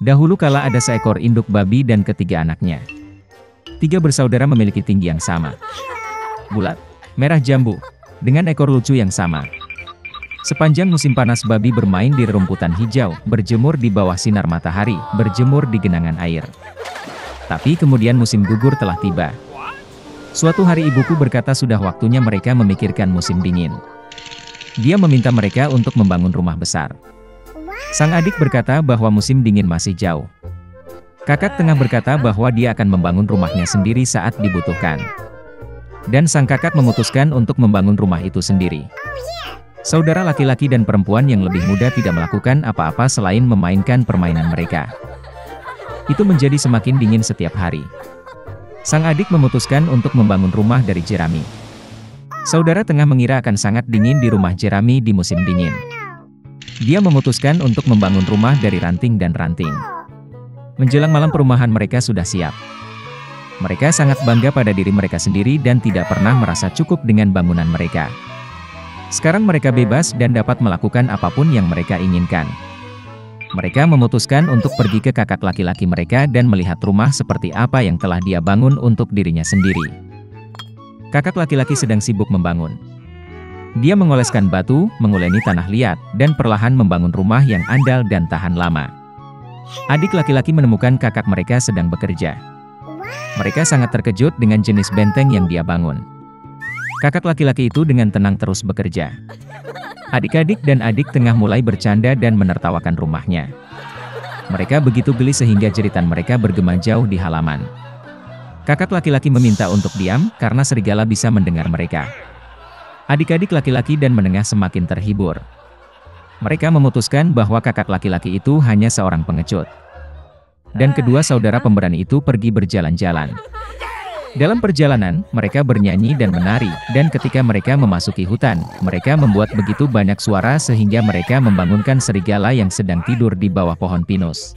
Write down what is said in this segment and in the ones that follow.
Dahulu kala ada seekor induk babi dan ketiga anaknya. Tiga bersaudara memiliki tinggi yang sama, bulat, merah jambu, dengan ekor lucu yang sama. Sepanjang musim panas babi bermain di rumputan hijau, berjemur di bawah sinar matahari, berjemur di genangan air. Tapi kemudian musim gugur telah tiba. Suatu hari ibuku berkata sudah waktunya mereka memikirkan musim dingin. Dia meminta mereka untuk membangun rumah besar. Sang adik berkata bahwa musim dingin masih jauh. Kakak tengah berkata bahwa dia akan membangun rumahnya sendiri saat dibutuhkan. Dan sang kakak memutuskan untuk membangun rumah itu sendiri. Saudara laki-laki dan perempuan yang lebih muda tidak melakukan apa-apa selain memainkan permainan mereka. Itu menjadi semakin dingin setiap hari. Sang adik memutuskan untuk membangun rumah dari jerami. Saudara tengah mengira akan sangat dingin di rumah jerami di musim dingin. Dia memutuskan untuk membangun rumah dari ranting dan ranting. Menjelang malam perumahan mereka sudah siap. Mereka sangat bangga pada diri mereka sendiri dan tidak pernah merasa cukup dengan bangunan mereka. Sekarang mereka bebas dan dapat melakukan apapun yang mereka inginkan. Mereka memutuskan untuk pergi ke kakak laki-laki mereka dan melihat rumah seperti apa yang telah dia bangun untuk dirinya sendiri. Kakak laki-laki sedang sibuk membangun. Dia mengoleskan batu, menguleni tanah liat, dan perlahan membangun rumah yang andal dan tahan lama. Adik laki-laki menemukan kakak mereka sedang bekerja. Mereka sangat terkejut dengan jenis benteng yang dia bangun. Kakak laki-laki itu dengan tenang terus bekerja. Adik-adik dan adik tengah mulai bercanda dan menertawakan rumahnya. Mereka begitu geli sehingga jeritan mereka bergema jauh di halaman. Kakak laki-laki meminta untuk diam karena serigala bisa mendengar mereka. Adik-adik laki-laki dan menengah semakin terhibur. Mereka memutuskan bahwa kakak laki-laki itu hanya seorang pengecut. Dan kedua saudara pemberani itu pergi berjalan-jalan. Dalam perjalanan, mereka bernyanyi dan menari, dan ketika mereka memasuki hutan, mereka membuat begitu banyak suara sehingga mereka membangunkan serigala yang sedang tidur di bawah pohon pinus.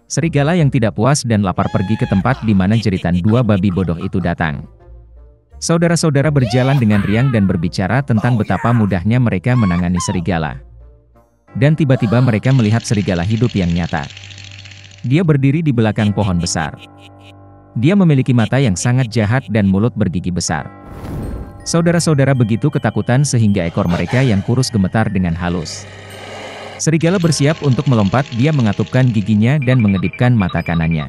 Serigala yang tidak puas dan lapar pergi ke tempat di mana jeritan dua babi bodoh itu datang. Saudara-saudara berjalan dengan riang dan berbicara tentang betapa mudahnya mereka menangani serigala. Dan tiba-tiba mereka melihat serigala hidup yang nyata. Dia berdiri di belakang pohon besar. Dia memiliki mata yang sangat jahat dan mulut bergigi besar. Saudara-saudara begitu ketakutan sehingga ekor mereka yang kurus gemetar dengan halus. Serigala bersiap untuk melompat, dia mengatupkan giginya dan mengedipkan mata kanannya.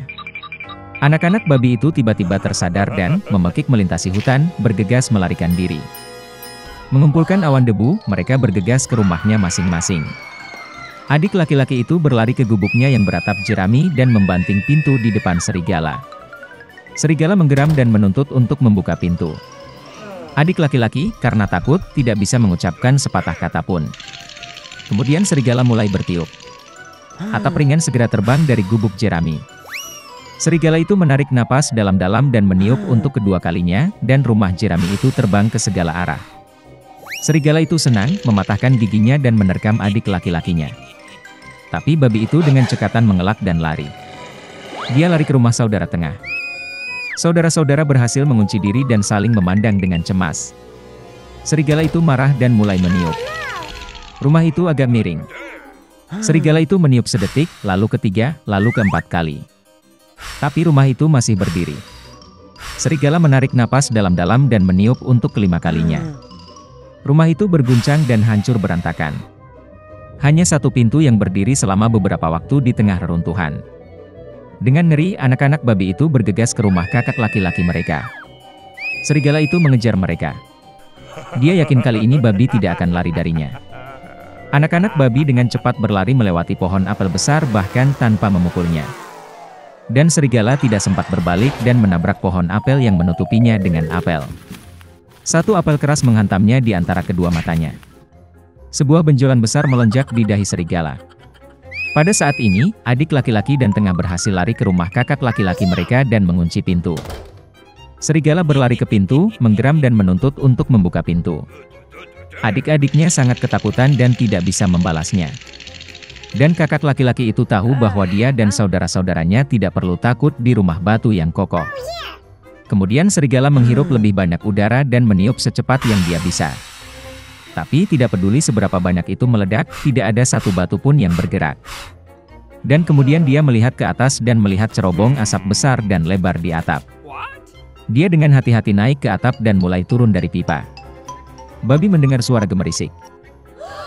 Anak-anak babi itu tiba-tiba tersadar dan, memekik melintasi hutan, bergegas melarikan diri. Mengumpulkan awan debu, mereka bergegas ke rumahnya masing-masing. Adik laki-laki itu berlari ke gubuknya yang beratap jerami dan membanting pintu di depan serigala. Serigala menggeram dan menuntut untuk membuka pintu. Adik laki-laki, karena takut, tidak bisa mengucapkan sepatah kata pun. Kemudian serigala mulai bertiup. Atap ringan segera terbang dari gubuk jerami. Serigala itu menarik napas dalam-dalam dan meniup untuk kedua kalinya, dan rumah jerami itu terbang ke segala arah. Serigala itu senang, mematahkan giginya dan menerkam adik laki-lakinya. Tapi babi itu dengan cekatan mengelak dan lari. Dia lari ke rumah saudara tengah. Saudara-saudara berhasil mengunci diri dan saling memandang dengan cemas. Serigala itu marah dan mulai meniup. Rumah itu agak miring. Serigala itu meniup sedetik, lalu ketiga, lalu keempat kali. Tapi rumah itu masih berdiri. Serigala menarik napas dalam-dalam dan meniup untuk kelima kalinya. Rumah itu berguncang dan hancur berantakan. Hanya satu pintu yang berdiri selama beberapa waktu di tengah reruntuhan. Dengan ngeri, anak-anak babi itu bergegas ke rumah kakak laki-laki mereka. Serigala itu mengejar mereka. Dia yakin kali ini babi tidak akan lari darinya. Anak-anak babi dengan cepat berlari melewati pohon apel besar bahkan tanpa memukulnya. Dan serigala tidak sempat berbalik dan menabrak pohon apel yang menutupinya dengan apel. Satu apel keras menghantamnya di antara kedua matanya. Sebuah benjolan besar melonjak di dahi serigala. Pada saat ini, adik laki-laki dan tengah berhasil lari ke rumah kakak laki-laki mereka dan mengunci pintu. Serigala berlari ke pintu, menggeram dan menuntut untuk membuka pintu. Adik-adiknya sangat ketakutan dan tidak bisa membalasnya. Dan kakak laki-laki itu tahu bahwa dia dan saudara-saudaranya tidak perlu takut di rumah batu yang kokoh. Kemudian serigala menghirup lebih banyak udara dan meniup secepat yang dia bisa. Tapi tidak peduli seberapa banyak itu meledak, tidak ada satu batu pun yang bergerak. Dan kemudian dia melihat ke atas dan melihat cerobong asap besar dan lebar di atap. Dia dengan hati-hati naik ke atap dan mulai turun dari pipa. Babi mendengar suara gemerisik.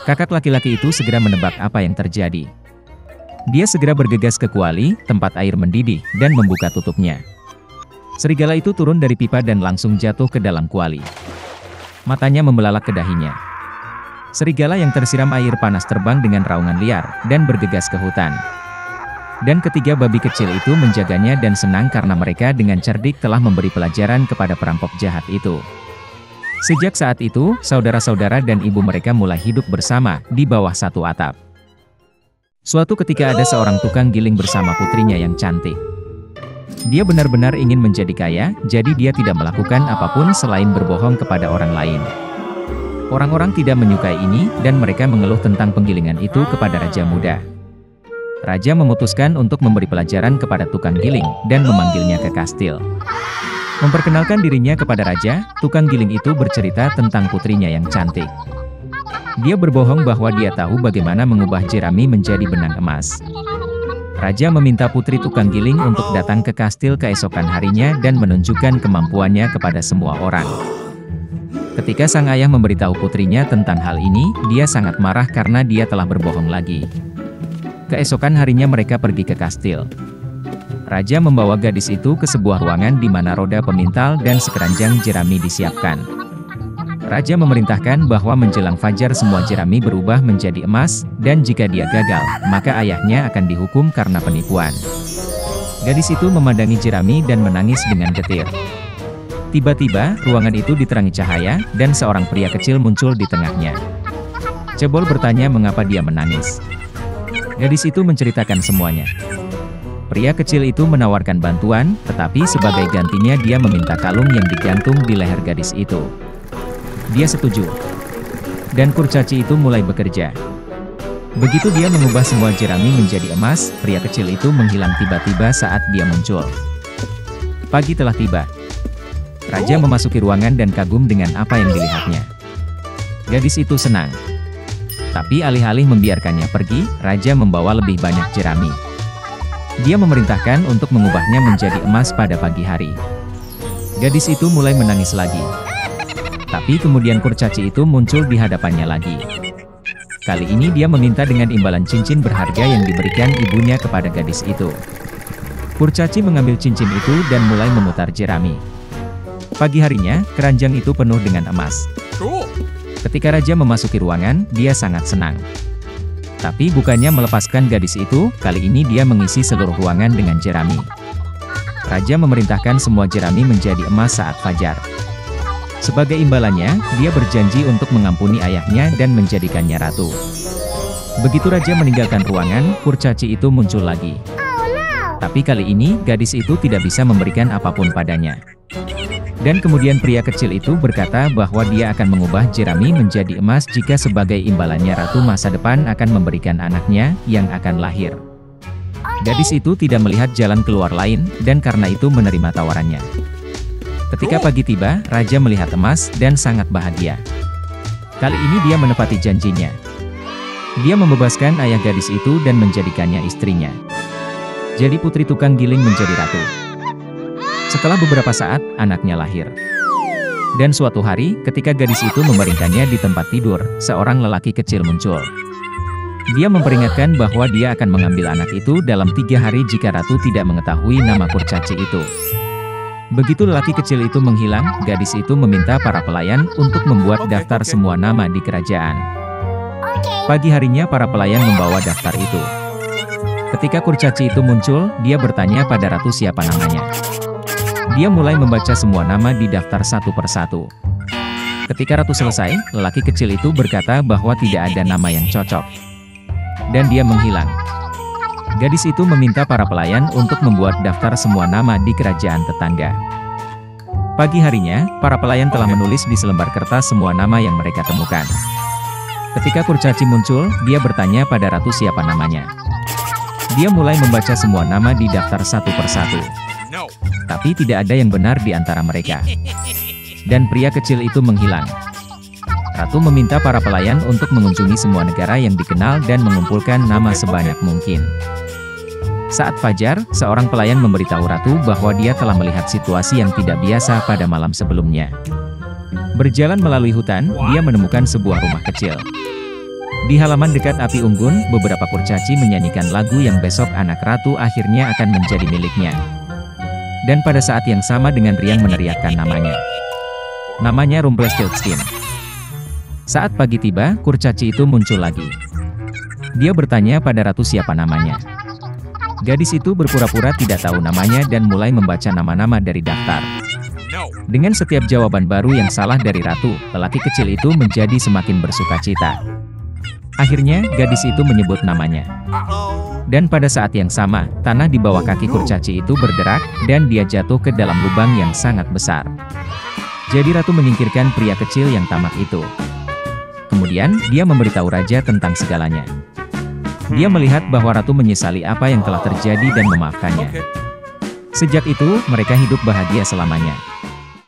Kakak laki-laki itu segera menebak apa yang terjadi. Dia segera bergegas ke kuali, tempat air mendidih, dan membuka tutupnya. Serigala itu turun dari pipa dan langsung jatuh ke dalam kuali. Matanya membelalak ke dahinya. Serigala yang tersiram air panas terbang dengan raungan liar, dan bergegas ke hutan. Dan ketiga babi kecil itu menjaganya dan senang karena mereka dengan cerdik telah memberi pelajaran kepada perampok jahat itu. Sejak saat itu, saudara-saudara dan ibu mereka mulai hidup bersama di bawah satu atap. Suatu ketika ada seorang tukang giling bersama putrinya yang cantik. Dia benar-benar ingin menjadi kaya, jadi dia tidak melakukan apapun selain berbohong kepada orang lain. Orang-orang tidak menyukai ini, dan mereka mengeluh tentang penggilingan itu kepada Raja Muda. Raja memutuskan untuk memberi pelajaran kepada tukang giling, dan memanggilnya ke kastil. Memperkenalkan dirinya kepada Raja, tukang giling itu bercerita tentang putrinya yang cantik. Dia berbohong bahwa dia tahu bagaimana mengubah jerami menjadi benang emas. Raja meminta putri tukang giling untuk datang ke kastil keesokan harinya dan menunjukkan kemampuannya kepada semua orang. Ketika sang ayah memberitahu putrinya tentang hal ini, dia sangat marah karena dia telah berbohong lagi. Keesokan harinya mereka pergi ke kastil. Raja membawa gadis itu ke sebuah ruangan di mana roda pemintal dan sekeranjang jerami disiapkan. Raja memerintahkan bahwa menjelang fajar semua jerami berubah menjadi emas, dan jika dia gagal, maka ayahnya akan dihukum karena penipuan. Gadis itu memandangi jerami dan menangis dengan getir. Tiba-tiba, ruangan itu diterangi cahaya, dan seorang pria kecil muncul di tengahnya. Cebol bertanya mengapa dia menangis. Gadis itu menceritakan semuanya. Pria kecil itu menawarkan bantuan, tetapi sebagai gantinya dia meminta kalung yang digantung di leher gadis itu. Dia setuju. Dan kurcaci itu mulai bekerja. Begitu dia mengubah semua jerami menjadi emas, pria kecil itu menghilang tiba-tiba saat dia muncul. Pagi telah tiba. Raja memasuki ruangan dan kagum dengan apa yang dilihatnya. Gadis itu senang. Tapi alih-alih membiarkannya pergi, Raja membawa lebih banyak jerami. Dia memerintahkan untuk mengubahnya menjadi emas pada pagi hari. Gadis itu mulai menangis lagi. Tapi kemudian kurcaci itu muncul di hadapannya lagi. Kali ini dia meminta dengan imbalan cincin berharga yang diberikan ibunya kepada gadis itu. Kurcaci mengambil cincin itu dan mulai memutar jerami. Pagi harinya, keranjang itu penuh dengan emas. Ketika Raja memasuki ruangan, dia sangat senang. Tapi bukannya melepaskan gadis itu, kali ini dia mengisi seluruh ruangan dengan jerami. Raja memerintahkan semua jerami menjadi emas saat fajar. Sebagai imbalannya, dia berjanji untuk mengampuni ayahnya dan menjadikannya ratu. Begitu Raja meninggalkan ruangan, kurcaci itu muncul lagi. Tapi kali ini, gadis itu tidak bisa memberikan apapun padanya. Dan kemudian pria kecil itu berkata bahwa dia akan mengubah jerami menjadi emas jika sebagai imbalannya ratu masa depan akan memberikan anaknya yang akan lahir. Gadis itu tidak melihat jalan keluar lain, dan karena itu menerima tawarannya. Ketika pagi tiba, Raja melihat emas dan sangat bahagia. Kali ini dia menepati janjinya. Dia membebaskan ayah gadis itu dan menjadikannya istrinya. Jadi putri tukang giling menjadi ratu. Setelah beberapa saat, anaknya lahir. Dan suatu hari, ketika gadis itu memeringkannya di tempat tidur, seorang lelaki kecil muncul. Dia memperingatkan bahwa dia akan mengambil anak itu dalam 3 hari jika ratu tidak mengetahui nama kurcaci itu. Begitu lelaki kecil itu menghilang, gadis itu meminta para pelayan untuk membuat daftar semua nama di kerajaan. Pagi harinya para pelayan membawa daftar itu. Ketika kurcaci itu muncul, dia bertanya pada ratu siapa namanya. Dia mulai membaca semua nama di daftar satu persatu. Ketika ratu selesai, lelaki kecil itu berkata bahwa tidak ada nama yang cocok. Dan dia menghilang. Gadis itu meminta para pelayan untuk membuat daftar semua nama di kerajaan tetangga. Pagi harinya, para pelayan telah menulis di selembar kertas semua nama yang mereka temukan. Ketika kurcaci muncul, dia bertanya pada ratu siapa namanya. Dia mulai membaca semua nama di daftar satu persatu. Tapi tidak ada yang benar di antara mereka. Dan pria kecil itu menghilang. Ratu meminta para pelayan untuk mengunjungi semua negara yang dikenal dan mengumpulkan nama sebanyak mungkin. Saat fajar, seorang pelayan memberitahu ratu bahwa dia telah melihat situasi yang tidak biasa pada malam sebelumnya. Berjalan melalui hutan, dia menemukan sebuah rumah kecil. Di halaman dekat api unggun, beberapa kurcaci menyanyikan lagu yang besok anak ratu akhirnya akan menjadi miliknya. Dan pada saat yang sama dengan riang meneriakkan namanya. Namanya Rumpelstiltskin. Saat pagi tiba, kurcaci itu muncul lagi. Dia bertanya pada ratu siapa namanya. Gadis itu berpura-pura tidak tahu namanya dan mulai membaca nama-nama dari daftar. Dengan setiap jawaban baru yang salah dari ratu, lelaki kecil itu menjadi semakin bersukacita. Akhirnya, gadis itu menyebut namanya. Dan pada saat yang sama, tanah di bawah kaki kurcaci itu bergerak, dan dia jatuh ke dalam lubang yang sangat besar. Jadi ratu menyingkirkan pria kecil yang tamak itu. Kemudian, dia memberitahu raja tentang segalanya. Dia melihat bahwa ratu menyesali apa yang telah terjadi dan memaafkannya. Sejak itu, mereka hidup bahagia selamanya.